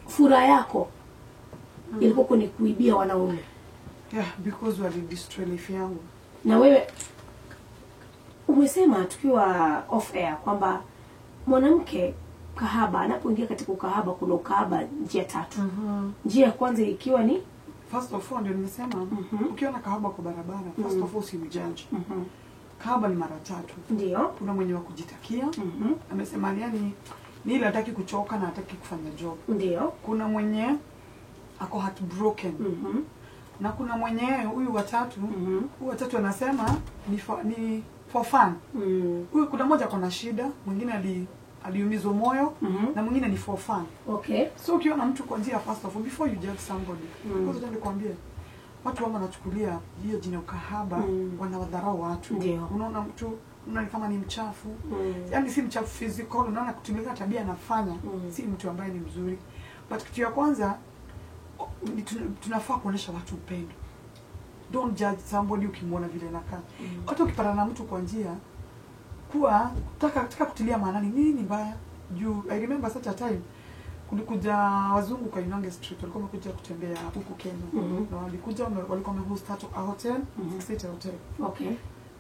furaha yako ilikuwa ni kuibia wanaume. Yeah, because wali destroy life yangu. Na wewe umesema tukiwa off air kwamba mwanamke kahaba anapoingia katika ukahaba kuna ukahaba njia tatu. Njia ya kwanza ikiwa ni first of all ndio nimesema ukiona kahaba kwa barabara first of all si mjudge. Kahaba ni mara tatu. Ndio. Kuna mwenye wa kujitakia. Amesema yani ni ile hataki kuchoka na hataki kufanya job. Ndio. Kuna mwenye ako heartbroken. Na kuna mwenye huyu watatu, huyu watatu anasema ni for fun. Huyu kuna mmoja ako na shida, mwingine aliumizwa moyo na mwingine ni for fun. Okay. So ukiona mtu kwa njia first of all before you judge somebody, because ndio nikwambia watu wao wanachukulia hiyo jina ukahaba wanawadharau watu. Unaona mtu unaona kama ni mchafu. Yaani si mchafu physical, unaona kutumia tabia anafanya, si mtu ambaye ni mzuri. But kitu ya kwanza tunafaa kuonesha watu upendo. Don't judge somebody ukimwona vile anakaa. Hata ukipata na mtu kwa njia kuwa taka kutilia maanani nini mbaya juu. I remember such a time kulikuja wazungu kwa Inange Street, walikuwa wamekuja kutembea huku Kenya. Na walikuja walikuwa wamehost a hotel, Six Hotel. Okay.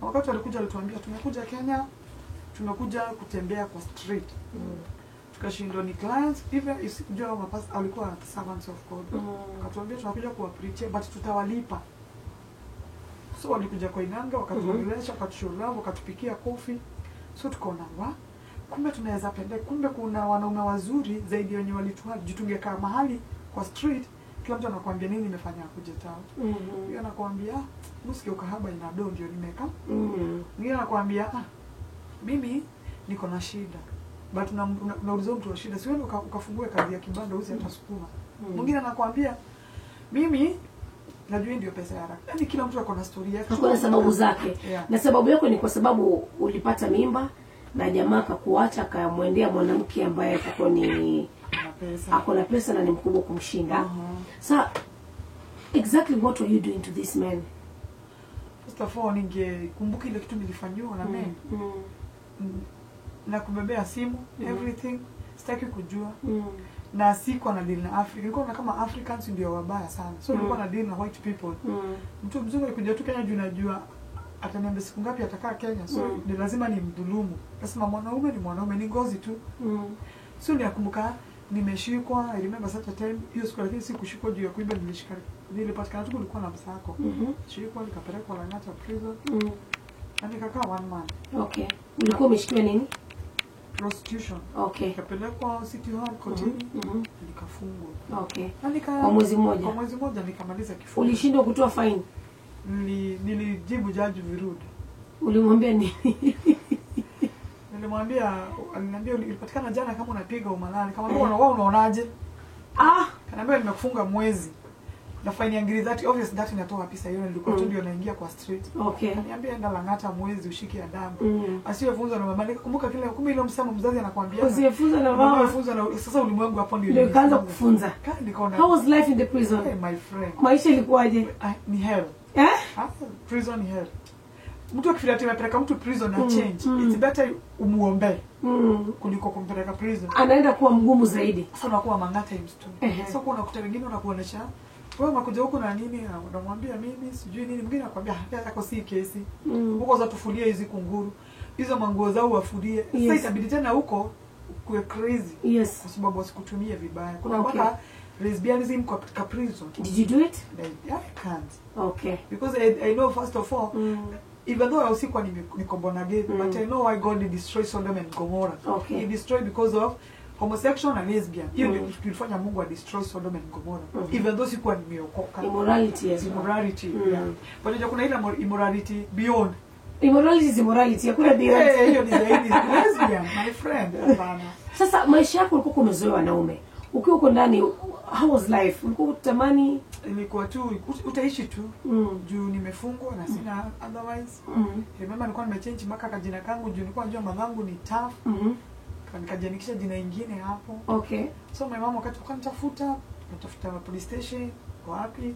Wakati walikuja walituambia tumekuja Kenya, tumekuja kutembea kwa street. Tukashindwa ni clients even isijua mapasa alikuwa servants of God. Akatuambia tunakuja kuwapreach but tutawalipa. So walikuja kwa Inanga wakatuongelesha, wakatushulao, wakatupikia coffee. So tukaona kumbe tunaweza pende, kumbe kuna wanaume wazuri zaidi wenye walituwa jitungekaa mahali kwa street kila mtu anakuambia nini nimefanya kuja tao. Yeye anakuambia msiki ukahaba ina do ndio nimeka. Yeye anakuambia mimi niko na shida. But unauliza mtu wa shida, siwewe ukafungue kazi ya kibanda uzi hata sukuma. Mwingine anakuambia mimi najua ndio pesa ya haraka. Yaani kila mtu akona story yake. Hakuna sababu zake. Na sababu yako ni kwa sababu ulipata mimba na jamaa akakuacha akamwendea mwanamke ambaye ako na pesa na ni mkubwa kumshinda. Sasa exactly what were you doing to this man? First of all ningekumbuka ile kitu nilifanywa na mimi. Na kubebea simu, everything, sitaki kujua. Na siko na deal na Africa. Nilikuwa kama Africans ndio wabaya sana. So nilikuwa na deal na white people. Mtu mzungu alikuja tu Kenya juu najua ataniambia siku ngapi atakaa Kenya. So ni lazima ni mdhulumu. Nasema mwanaume ni mwanaume, ni ngozi tu. So nilikumbuka nimeshikwa, I remember such a time hiyo siku lakini sikushikwa juu ya kuiba, nilipatikana tu kulikuwa na msako. Shikwa nikapelekwa Lang'ata prison. Na nikakaa 1 month. Okay. Ulikuwa umeshikiwa nini? Prostitution. Okay. Nikapelekwa City Hall kotini, nikafungwa. Okay. Kwa mwezi mmoja. Kwa mwezi mmoja nikamaliza kifungo. Ulishindwa kutoa fine? Nilijibu jaji virudi. Ulimwambia nini? Aliniambia ulipatikana jana kama unapiga umalani. Kama wewe unaonaje? Kaniambia nimekufunga mwezi. Na fine ya ngiri obviously that inatoa pesa hiyo nilikuwa tu ndio naingia kwa street. Okay. Kaniambia enda Lang'ata mwezi ushike adabu. Asiyefunza na mama. Kumbuka kile kumbe ile msamo mzazi anakuambia. Usiyefunza na mama. Usiyefunza na sasa ulimwengu hapo ndio kaanza kufunza. How was life in the prison? Hey, my friend. Maisha ilikuwaje? Ni hell. Prison ni hell. Mtu akifikiria tumepeleka mtu prison na change. It's better umuombe. Kuliko kumpeleka prison. Anaenda kuwa mgumu zaidi. Sasa unakuwa Mang'ata times 2. So kuna kuta wengine unakuonesha wewe unakuja huko na nini, unamwambia mimi sijui nini, mwingine anakuambia yako si kesi. Huko za tufulie hizi kunguru. Hizo manguo zao wafulie. Sasa itabidi tena huko kuwe crazy. Kwa sababu wasikutumie vibaya. Kuna mpaka lesbianism kwa prison. Did you do it? I can't. Okay. Because I know first of all even though I was sick when niko born again, but I know why God destroyed Sodom and Gomorrah. Okay. He destroyed because of homosexual and lesbian. Hiyo ndio kilifanya Mungu destroy Sodom and Gomorrah. Even though sikuwa nimeokoka. Immorality immorality. But ndio kuna ile immorality beyond. Immorality is immorality. Hakuna beyond. Hiyo ni zaidi lesbian, my friend. Hapana. Sasa maisha yako ulikuwa umezoea wanaume. Ukiwa uko ndani, how was life? Ulikuwa utamani ilikuwa tu utaishi tu juu nimefungwa na sina otherwise. Remember nilikuwa nimechange mpaka kajina kangu juu nilikuwa najua madhangu ni tough. Nikajiandikisha jina ingine hapo. Okay. So my mama wakati natafuta police station wapi.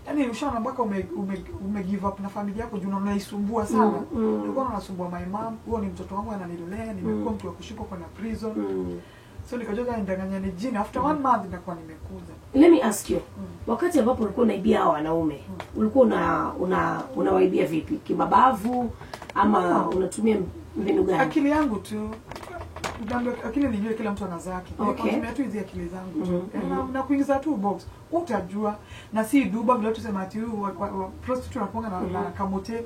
Yaani ushaona mpaka ume give up na familia yako juu unaisumbua sana. Nilikuwa nasumbua my mom, huo ni mtoto wangu ananilea, nimekuwa mtu wa kushikwa kwa na prison. So nikajua ndanganya ni jini, after 1 month nitakuwa nimekuja. Let me ask you, wakati ambapo ulikuwa unaibia hao wanaume, ulikuwa unawaibia vipi? Kimabavu ama unatumia mbinu gani? Akili yangu tu. Akili nijue kila mtu ana zake. Okay. Kwa tu hizi akili zangu tu. Na kuingiza tu box. Utajua na si duba vile tuseme ati prostitute anakuanga na kamote.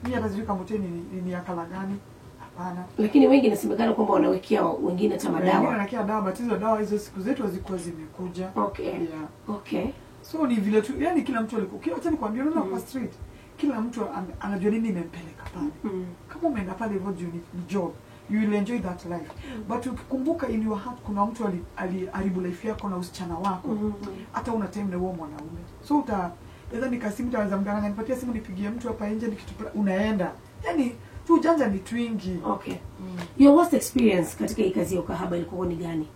Mimi hata sijui kamote ni akala gani. Hapana. Lakini wengi nasemekana kwamba wanawekea wengine hata madawa. Wengine wanawekea dawa, but hizo dawa hizo siku zetu hazikuwa zimekuja. Okay. Yeah. Okay. So ni vile tu, yani kila mtu alikuwa, acha nikwambie, unaona kwa street, kila mtu anajua nini imempeleka pale. Kama umeenda pale hivyo juu ni job, you will enjoy that life. But ukikumbuka in your heart kuna mtu aliharibu life yako na usichana wako, hata una time na huo mwanaume. So either nikasimu taweza mdanganya, nipatie simu nipigie mtu hapa nje unaenda. Yani tu janja ni twingi. Okay. Your worst experience katika hii kazi ya ukahaba ilikuwa ni gani?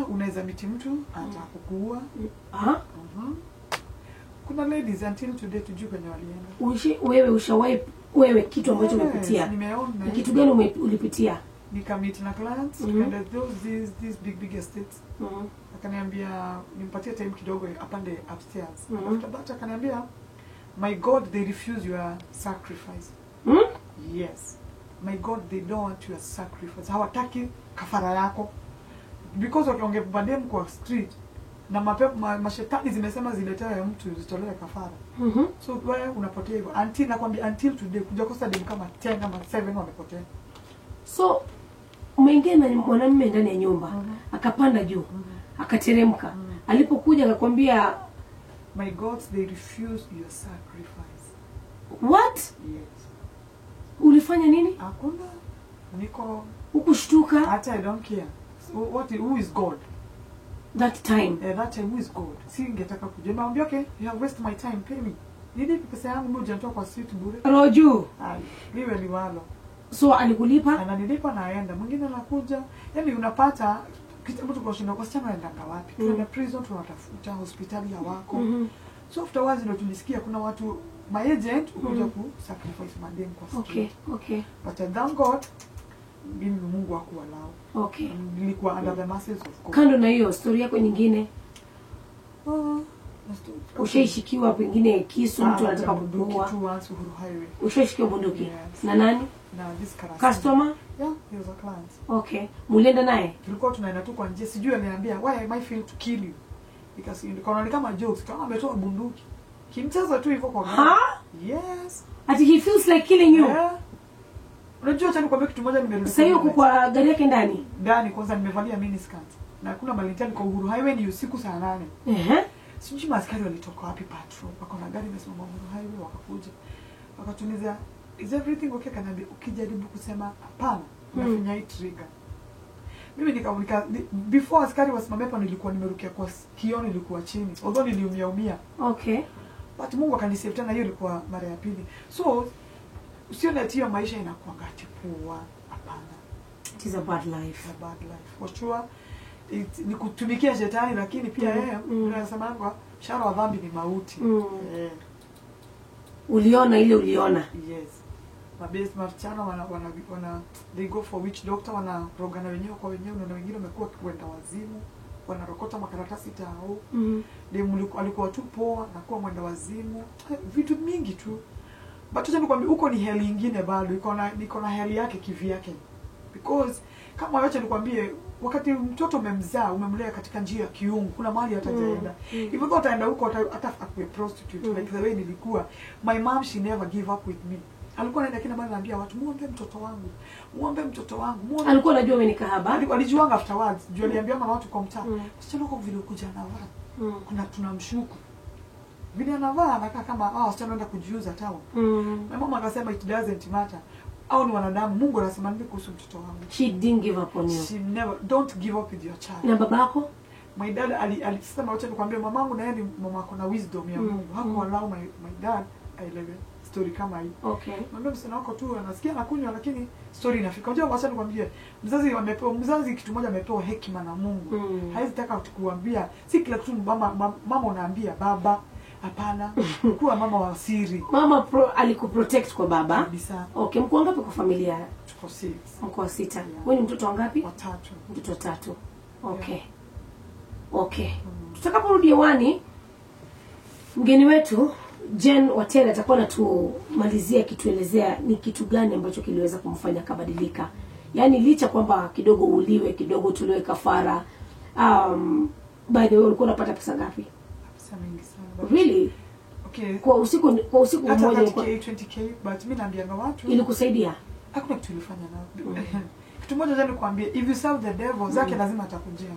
Unaweza miti mtu atakukuua. Kuna ladies until today tujue kwenye walienda. Wewe kitu ambacho umepitia. Nimeona. Kitu gani ulipitia? Nikamit na clients, and these big estates. Akaniambia nimpatie time kidogo apande upstairs. After that akaniambia, my God, they refuse your sacrifice. Yes. My God, they don't want your sacrifice. Hawataki kafara yako. Because wangebandem kwa street na mashetani zimesema ziletea mtu zitolewe kafara. So wewe unapotea hivyo until today kuja kosa dem kama 10 ama 7 wamepotea. So umeingia na mwanamume ndani ya nyumba, akapanda juu, akateremka. Alipokuja akakwambia, my God, they refuse your sacrifice. What? Yes. Ulifanya nini? Hakuna. Niko ukushtuka. Hata I don't care. Who is God? That time. That time, who is God? Singetaka kujua. Naambia okay, you have wasted my time, pay me. Nini pesa yangu mmoja nitoa kwa street bure? Roju. Liwe liwalo. So alikulipa? Ananilipa naenda. Mwingine anakuja. Yaani unapata kitambo tuko shinda kwa sichana anaenda wapi? Tunaenda prison, tunatafuta hospitali ya wako. So afterwards ndio tulisikia kuna watu my agent kuja ku sacrifice madem kwa street. Okay. But I thank God mimi Mungu hakualao. Okay. Nilikuwa under the masses of God. Kando na hiyo story yako nyingine. Ushaishikiwa pengine kisu mtu anataka kukuua. Ushaishikiwa bunduki. Yes. Na nani? Na this customer? Yeah, he was a client. Okay. Mulienda naye? Tulikuwa tunaenda tu kwa nje. Sijui aliniambia, "Why am I feel to kill you?" Because nikaona kama jokes, kama ametoa bunduki. Kimcheza tu hivyo kwa gari. Yes. Ati he feels like killing you. Yeah. Unajua tena kwa kitu moja nimerudi. Sasa hiyo kwa gari yake ndani. Ndani kwanza nimevalia mini skirt. Na kuna Valentine kwa Uhuru Highway ni usiku saa 8. Sijui maskari walitoka wapi patrol. Wako na gari imesimama Uhuru Highway wakakuja. Wakatuliza, "Is everything okay?" Kanaambia, ukijaribu kusema hapana, nafinya hii trigger. Mimi nikaulika before askari wasimame hapa nilikuwa nimerukia kwa kioo nilikuwa chini. Although niliumia. Okay. But Mungu akanisave tena, hiyo ilikuwa mara ya pili. So usione ati maisha inakuwa ngati poa, hapana. It is a bad life. A bad life. For sure. Ni kutumikia shetani, lakini pia yeye anasema kwamba mshahara wa dhambi ni mauti. Uliona ile uliona. Yes. Mabesi machana wana they go for witch doctor, wana rogana wenyewe kwa wenyewe, na wengine wamekuwa kwenda wazimu, wanarokota makaratasi tao. Alikuwa tu poa na kuwa mwenda wazimu. Vitu mingi tu. But tucha nikwambia huko ni heli nyingine bado. Niko na heli yake kivyake. Because kama wacha nikwambie wakati mtoto umemzaa, umemlea katika njia ya kiungu, kuna mahali hatajaenda. Hivyo though ataenda huko hata akue prostitute like the way nilikuwa. My mom, she never give up with me. Alikuwa anaenda kila mara anambia watu, "Muombe mtoto wangu. Muombe mtoto wangu." Muombe. Alikuwa anajua wewe ni kahaba. Alijuanga afterwards. Juu aliambia mama watu kwa mtaa. Msichana wako vile kuja na watu. Kuna tunamshuku. Vile anavaa anakaa kama wasichana wanaenda kujiuza town. Na mama akasema it doesn't matter. Au ni wanadamu. Mungu anasema nini kuhusu mtoto wangu? She didn't give up on you. She never, don't give up with your child. Na babako? My dad alisema wacha nikwambie mamangu na yeye ni mama ako na wisdom ya Mungu. Hakuallow my dad aelewe story kama hii. Okay. Mwambie msana wako tu anasikia anakunywa lakini story inafika. Unajua wacha nikwambie mzazi kitu moja amepewa hekima na Mungu. Haizi taka kukuambia si kila kitu mama unaambia baba. Hapana. Kuwa mama wa siri. Mama alikuprotect kwa baba. Kabisa. Okay, mko ngapi kwa familia? Tuko 6. Mko 6. Wewe ni mtoto wangapi? Wa 3. Mtoto 3. Okay. Okay. Tutakaporudi hewani, mgeni wetu Jane Watere atakuwa anatumalizia kituelezea ni kitu gani ambacho kiliweza kumfanya kabadilika. Yaani licha kwamba kidogo uliwe, kidogo tuliwe kafara. By the way, ulikuwa unapata pesa ngapi? Pesa mingi sana. Really? Okay. Kwa usiku mmoja ilikuwa 20k, but mimi naambianga watu ilikusaidia? Hakuna kitu ilifanya nao. Kitu moja jana nikwambie, if you serve the devil, zake lazima atakujia.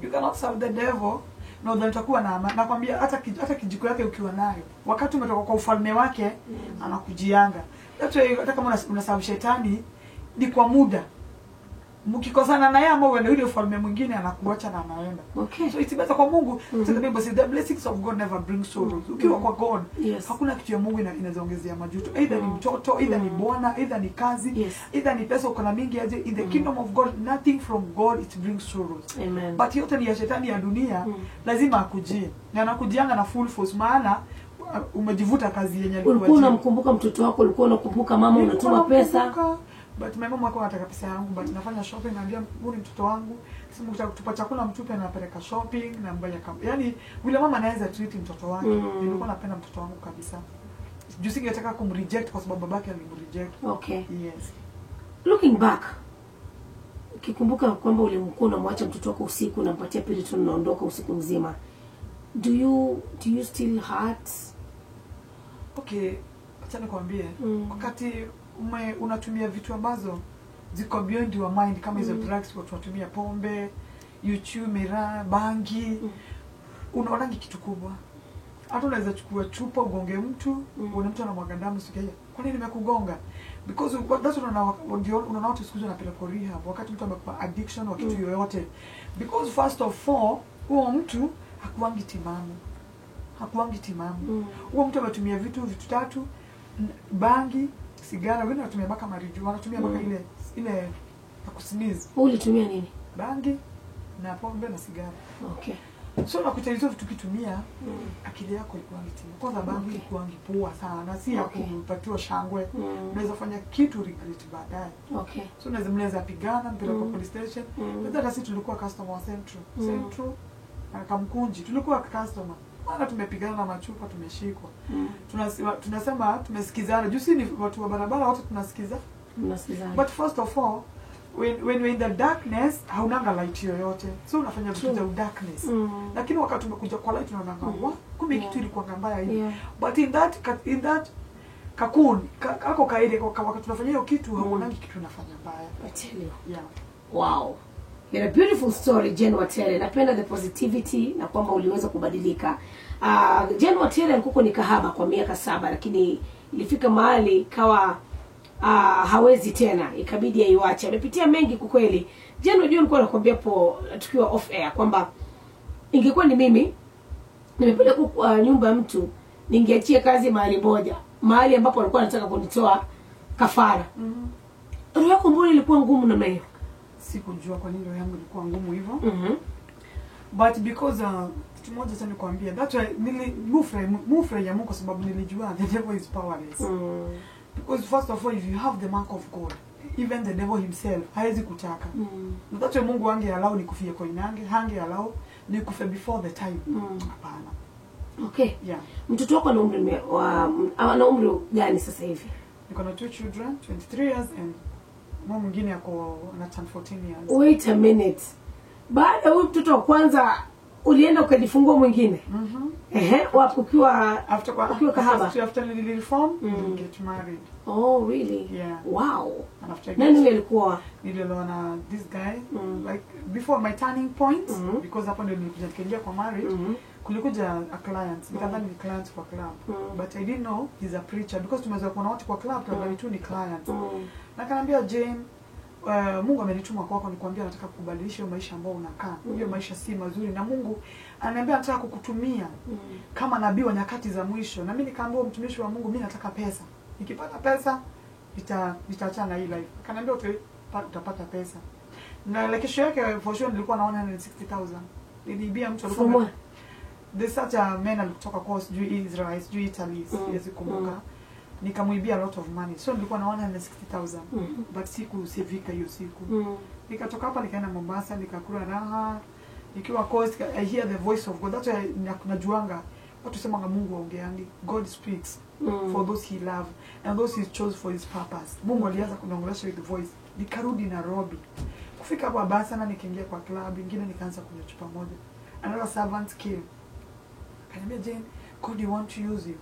You cannot serve the devil no then utakuwa na nakwambia hata kijiko yake ukiwa nayo wakati umetoka kwa ufalme wake anakujianga. Hata kama unasabu shetani ni kwa muda. Mkikosana naye ama uende ile ufalme mwingine anakuacha na anaenda. Okay. So it's better kwa Mungu. So the Bible says the blessings of God never bring sorrows. Ukiwa kwa God, hakuna kitu ya Mungu inazoongezea majuto. Either ni mtoto, either ni bwana, either ni kazi, either ni pesa uko na mingi aje. In the kingdom of God, nothing from God it brings sorrows. Amen. But yote ni ya shetani ya dunia, lazima akujie. Na anakujianga na full force maana umejivuta kazi yenye alikuwa. Ulikuwa unamkumbuka mtoto wako, ulikuwa unakumbuka mama unatuma pesa. But my mom wako anataka pesa yangu, but nafanya shopping, naambia huyu ni mtoto wangu, sema ukitaka kutupa chakula mtupe, anapeleka shopping na mbaya kama. Yaani vile mama anaweza treat mtoto wake, nilikuwa napenda mtoto wangu kabisa. Juu singetaka kumreject kwa sababu babake alimreject. Okay. Yes. Looking back, ukikumbuka kwamba ulimkuwa unamwacha mtoto wako usiku na mpatia Piriton unaondoka usiku mzima. Do you still hurt? Okay, acha nikwambie, wakati unatumia vitu ambazo ziko beyond your mind kama hizo drugs, watu watumia pombe, YouTube, miraa, bangi, unaona kitu kubwa. Hata unaweza chukua chupa ugonge mtu, una mtu anamwaga damu sikia. Kwa nini nimekugonga? Because that's unaona watu siku hizo wanapeleka rehab wakati mtu amekuwa addiction wa kitu yoyote. Because first of all, huo mtu hakuangi timamu. Huo mtu ametumia vitu tatu, bangi, sigara, wengine wanatumia mpaka marijuana, wanatumia mpaka ile ya kusinizi. Ulitumia nini? Bangi na pombe na sigara. Okay. So nakuta hizo vitu kitumia, akili yako ilikuwa ngitima. Kwanza bangi ilikuwa ngipua sana, si ya kupatiwa shangwe. Unaweza fanya kitu regret baadaye. Okay. So mnaweza pigana mpira kwa police station. Hata sisi tulikuwa customer wa Central. Na Kamkunji tulikuwa customer. Maana tumepigana na machupa, tumeshikwa. Tunasema tumesikizana. Juu si ni watu wa barabara wote tunasikizana. But first of all, when we're in the darkness, haunanga light yoyote. So unafanya vitu za darkness. Lakini wakati umekuja kwa light unaona kumbe kitu ilikuwa mbaya hivi. But in that cocoon, kako kaile wakati tunafanya hiyo kitu hauonangi kitu unafanya mbaya. I tell you. Yeah. Wow. You're a beautiful story, Jane Watere. Napenda the positivity na kwamba uliweza kubadilika. Jane Watere alikuwa ni kahaba kwa miaka 7 lakini ilifika mahali kawa hawezi tena, ikabidi aiache. Amepitia mengi kwa kweli. Jane, unajua nilikuwa nakwambia tukiwa off air kwamba ingekuwa ni mimi nimepeleka nyumba ya mtu, ningeachia kazi mahali ambapo alikuwa anataka kunitoa kafara. Roho yako mbona ilikuwa ngumu na hiyo? Sikujua kwa nini roho yangu ilikuwa ngumu hivyo. But because kitu moja sana nikwambia, that's why nilifurahia Mungu kwa sababu nilijua the devil is powerless. Because first of all, if you have the mark of God, even the devil himself hawezi kutaka. That's why Mungu angeallow nikufie kwa inange, hangeallow nikufe before the time. Hapana. Okay. Yeah. Mtoto wako ana umri gani sasa hivi? Niko na 2 children, 23 years and mama mwingine ako na 14 years. Wait a minute. Baada huyu mtoto wa kwanza ulienda ukajifungua mwingine? Wapi ukiwa kahaba? After the reform, get married. Oh, really? Yeah. Wow. And after nani alikuwa? Niliona this guy, like before my turning point, because hapo ndio nilikuja kwa marriage, kulikuja a client. Nikadhani ni client kwa club. But I didn't know he's a preacher because tumezoea kuona watu kwa club tunadhani tu ni client. Na kaniambia Jane, Mungu amenituma kwako nikwambia nataka kubadilisha hiyo maisha ambayo unakaa. Hiyo maisha si mazuri na Mungu ananiambia nataka kukutumia kama nabii wa nyakati za mwisho. Na mimi nikaambia mtumishi wa Mungu, mimi nataka pesa. Nikipata pesa nitaachana na hii life. Akaniambia utapata pesa. Na kesho yake for sure nilikuwa naona 160,000. Niliibia mtu alikuwa there's such a man alitoka kwa sijui Israel, sijui Italy, siwezi kumbuka. Nikamwibia a lot of money. So nilikuwa na 160,000. But siku sivika hiyo siku. Nikatoka hapa nikaenda Mombasa, nikakula raha. Nikiwa coast, I hear the voice of God. That's why najuanga watu sema Mungu aongeani. God speaks for those he love and those he chose for his purpose. Mungu alianza kuniongelesha with the voice. Nikarudi Nairobi. Kufika hapo Mombasa na nikaingia kwa club, ingine nikaanza kunywa chupa moja. Another servant came. Akaniambia, Jane, God you want to use you.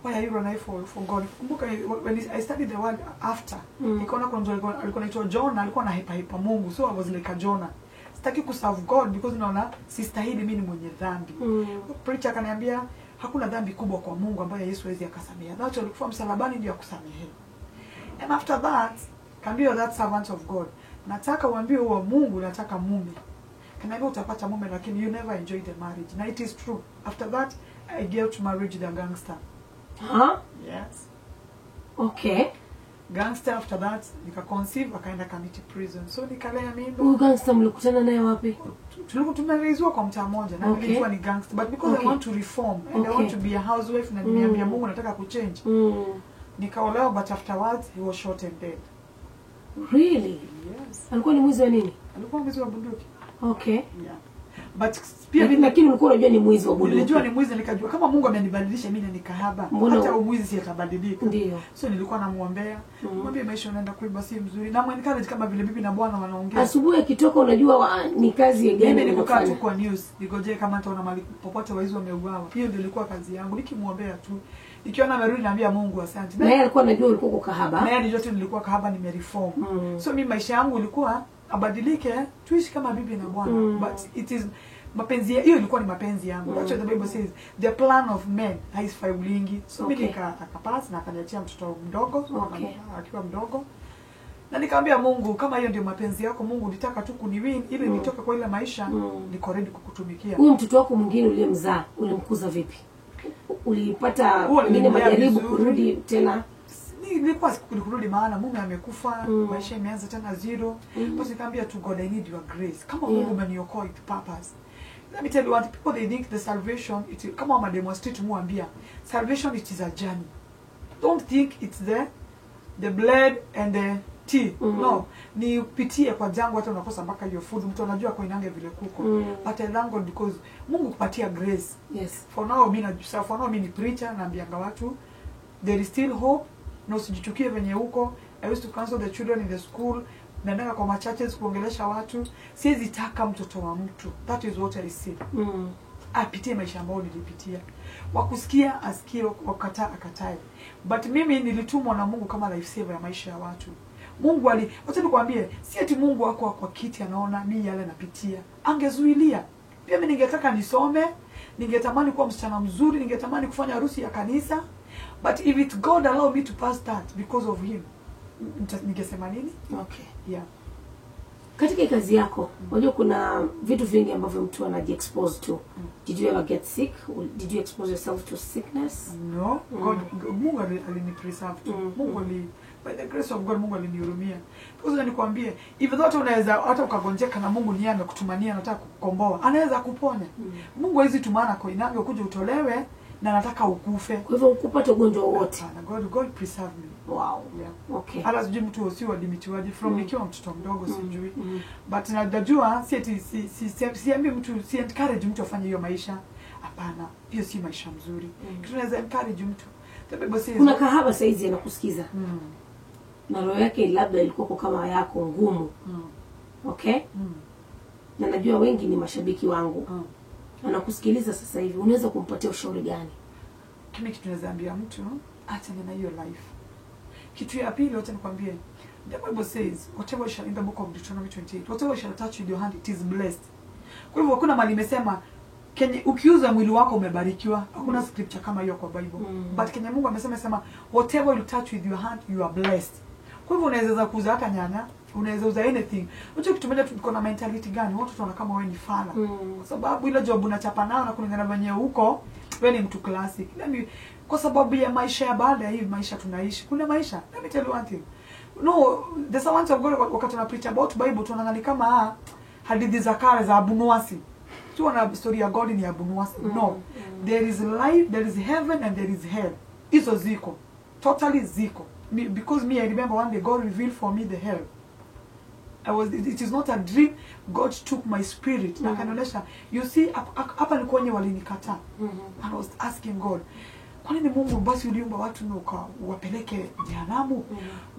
Why are you running for God? Kumbuka when I studied the word after, nikaona kwa alikuwa anaitwa Jonah, alikuwa anahepa Mungu. So I was like a Jonah. Sitaki kuserve God because naona sistahili mimi ni mwenye dhambi. Preacher akaniambia hakuna dhambi kubwa kwa Mungu ambayo Yesu hawezi akasamehe. That's why alikufa msalabani ndio akusamehe. And after that, kaniambia that servant of God, nataka uambie huo Mungu nataka mume. Kaniambia utapata mume lakini you never enjoy the marriage. Na it is true. After that, I gave to marriage the gangster. Huh? Yes. Okay. Gangster after that, nika-conceive, akaenda Kamiti prison. So nikalea mimba. Huyu gangster mlikutana naye wapi? Tulikuwa tumereizwa kwa mtaa moja na nilikuwa ni gangster, but because I want to reform and I want to be a housewife na nimeambia Mungu nataka kuchange. Nikaolewa, but afterwards he was shot and dead. Really? Yes. Alikuwa ni mwizi wa nini? Alikuwa mwizi wa bunduki. Okay. Yeah. But pia lakini ulikuwa unajua ni mwizi wa bunduki. Nilijua ni mwizi, nikajua kama Mungu amenibadilisha mimi ni kahaba, hata mwizi si atabadilika. Ndio. So nilikuwa namuombea, mwambie maisha unaenda kuiba si mzuri. Na mwencourage kama vile bibi na bwana wanaongea. Asubuhi akitoka unajua ni kazi ya gani. Mimi nilikuwa tu kwa news, nigojee kama nitaona mali popote waizi wameuawa. Hiyo ndio ilikuwa kazi yangu, nikimuombea tu. Nikiona amerudi naambia Mungu asante. Na yeye alikuwa anajua ulikuwa uko kahaba. Na yeye alijua tu nilikuwa kahaba, nimereform. So mimi maisha yangu ilikuwa abadilike, tuishi kama bibi na bwana. But it is mapenzi hiyo ilikuwa ni mapenzi yangu. That's what the Bible says, the plan of men haisifaulingi. So mimi akapasa na akaniachia mtoto mdogo, akiwa mdogo. Na nikamwambia Mungu, kama hiyo ndio mapenzi yako Mungu, nitaka tu kuniwin ili nitoke kwa ile maisha, niko ready kukutumikia. Huyo mtoto wako mwingine uliyemzaa, ulimkuza vipi? Ulipata nini majaribu kurudi tena? Nilikuwa sikurudi maana mume amekufa, maisha imeanza tena zero. Basi nikamwambia to God, I need your grace. Kama Mungu umeniokoa with purpose. Let me tell you what, people they think the salvation, kama wama demonstrate muambia, salvation it is a journey. Don't think it's the blood and the tea. No, ni upitie kwa jango hata unakosa mpaka hiyo food, mtu anajua kwa inange vile kuko. But I thank God because Mungu kupatia grace. Yes. For now mimi ni preacher, naambianga watu there is still hope. Na usijichukie venye huko. I used to counsel the children in the school. Naendanga kwa churches kuongelesha watu. Siwezi taka mtoto wa mtu. That is what I see. Apitie maisha ambayo nilipitia. Wakusikia asikie, wakataa akatae. But mimi nilitumwa na Mungu kama life saver ya maisha ya watu. Mungu wacha nikwambie, si eti Mungu wako kwa kiti anaona mimi yale napitia. Angezuilia. Pia mimi ningetaka nisome, ningetamani kuwa msichana mzuri, ningetamani kufanya harusi ya kanisa. But if it God allow me to pass that because of him, ningesema nini? Okay. Yeah. Katika kazi yako, unajua kuna vitu vingi ambavyo mtu anajiexpose to. Did you ever get sick? Did you expose yourself to sickness? No. God, Mungu alinipreserve tu. Mungu by the grace of God Mungu alinihurumia. Because nikwambie, even though unaweza hata ukagonjeka na Mungu ni amekutumania anataka kukomboa, anaweza kuponya. Mungu hawezi tumana kwa inange ukuje utolewe na nataka ukufe. Kwa hivyo ukupata ugonjwa wote. God preserve me. Wow. Yeah. Okay. Hala sijui mtu usiwa limitiwaji from nikiwa mtoto mdogo sijui. But najua si mtu si encourage mtu afanye hiyo maisha. Hapana. Hiyo si maisha mzuri. Tunaweza encourage mtu. The Bible says kuna kahaba saizi anakusikiza. Na roho yake labda ilikuwa kama yako ngumu. Okay? Na najua wengi ni mashabiki wangu. Anakusikiliza sasa hivi, unaweza kumpatia ushauri gani? Kile kitu tunaweza ambia mtu, acha na hiyo life. Kitu ya pili wacha nikwambie, the Bible says, whatever shall in the book of Deuteronomy 28, whatever shall touch with your hand, it is blessed. Kwa hivyo hakuna mali imesema ukiuza mwili wako umebarikiwa. Hakuna scripture kama hiyo kwa Bible. But Kenya Mungu amesema whatever you touch with your hand, you are blessed. Kwa hivyo unaweza kuuza hata nyanya, unaweza uza anything. Unajua kitu moja tuko na mentality gani? Watu tunaona kama wewe ni fala. Kwa sababu ile job unachapa nao na kulingana venye huko, wewe ni mtu classic. Kwa sababu ya maisha ya baada ya hii maisha tunaishi. Kuna maisha. Let me tell you one thing. No, the servants of God wakati na preach about Bible tunaangalia kama hadithi za kale za Abu Nuwasi. tu wana story ya God ni ya Bunwasi. No. There is life, there is heaven and there is hell. Hizo ziko. Totally ziko. Because me, I remember one day God revealed for me the hell. It is not a dream. God took my spirit. Na kanaonesha, you see, hapa ni kwenye walinikataa. And I was asking God, kwa nini Mungu basi uliumba watu na ukawapeleke jehanamu?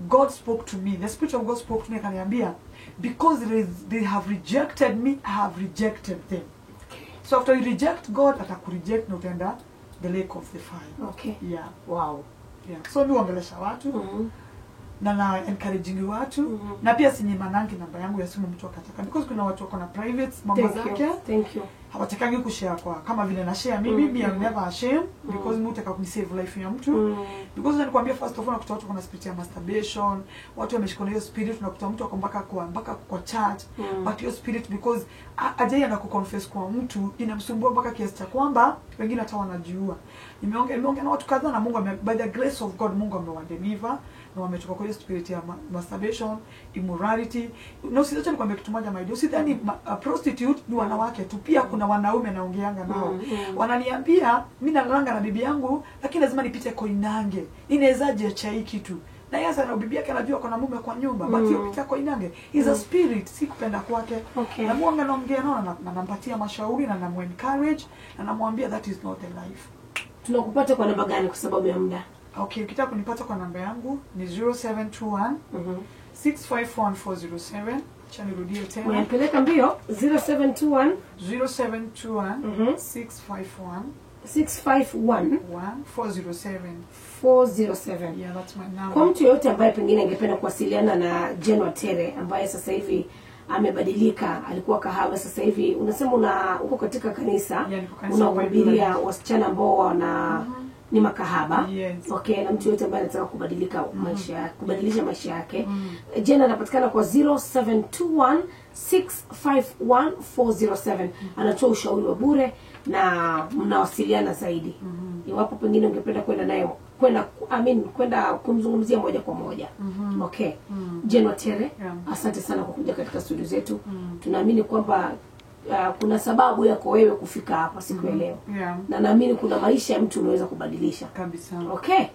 God spoke to me. The Spirit of God spoke to me, akaniambia, because they have rejected me, I have rejected them. Okay. So after you reject God, atakureject na utaenda the lake of the fire. Okay. Yeah. Wow. Yeah. So mi waongelesha watu. Na encouraging watu. Na pia sinyimanangi namba yangu ya simu mtu akataka. Because kuna watu wako na private mambo zake. Thank you. Hawatakangi kushare kwa kama vile na share mimi I'm never ashamed because mimi nataka kunisave life ya mtu. Because nilikwambia first of all nakuta watu kuna spirit ya masturbation, watu wameshikana hiyo spirit, unakuta mtu akombaka kwa church, but hiyo spirit because ajaye na kuconfess kwa mtu inamsumbua mpaka kiasi cha kwamba wengine hata wanajiua. Nimeongea na watu kadhaa na Mungu by the grace of God Mungu amewadeliver na wametoka kwa hiyo spirit ya masturbation, immorality. Na usiache nikwambia kitu moja my dear, usidhani prostitute ni wanawake tu, pia kuna wanaume naongeanga nao. Wananiambia mimi nalanga na bibi yangu lakini lazima nipite Koinange. Inawezaje chai kitu? Na yeye sana bibi yake anajua kuna mume kwa nyumba, but yeye pita Koinange is a spirit, si kupenda kwake. Okay. Na Mungu anaongea nao na nampatia mashauri na encourage na namwambia that is not the life. Tunakupata kwa namba gani kwa sababu ya muda? Okay, ukitaka kunipata kwa namba yangu ni 0721 651407. Acha nirudie tena. Unapeleka mbio 0721 651 407. Yeah, that's my number. Kwa mtu yote ambaye pengine angependa kuwasiliana na Jane Watere ambaye sasa hivi amebadilika, alikuwa kahaba, sasa hivi unasema uko katika kanisa, unahubiria wasichana ambao wana ni makahaba. Yes. Okay, na mtu yote ambaye anataka kubadilika kubadilisha maisha yake. Jane anapatikana kwa 0721 651 407. Anatoa ushauri wa bure na mnawasiliana zaidi. Iwapo pengine ungependa kwenda naye kwenda kumzungumzia moja kwa moja. Okay. Jane Watere, asante sana kwa kuja katika studio zetu. Tunaamini kwamba kuna sababu yako wewe kufika hapa siku ya leo. Na naamini kuna maisha ya mtu unaweza kubadilisha. Kabisa. Okay.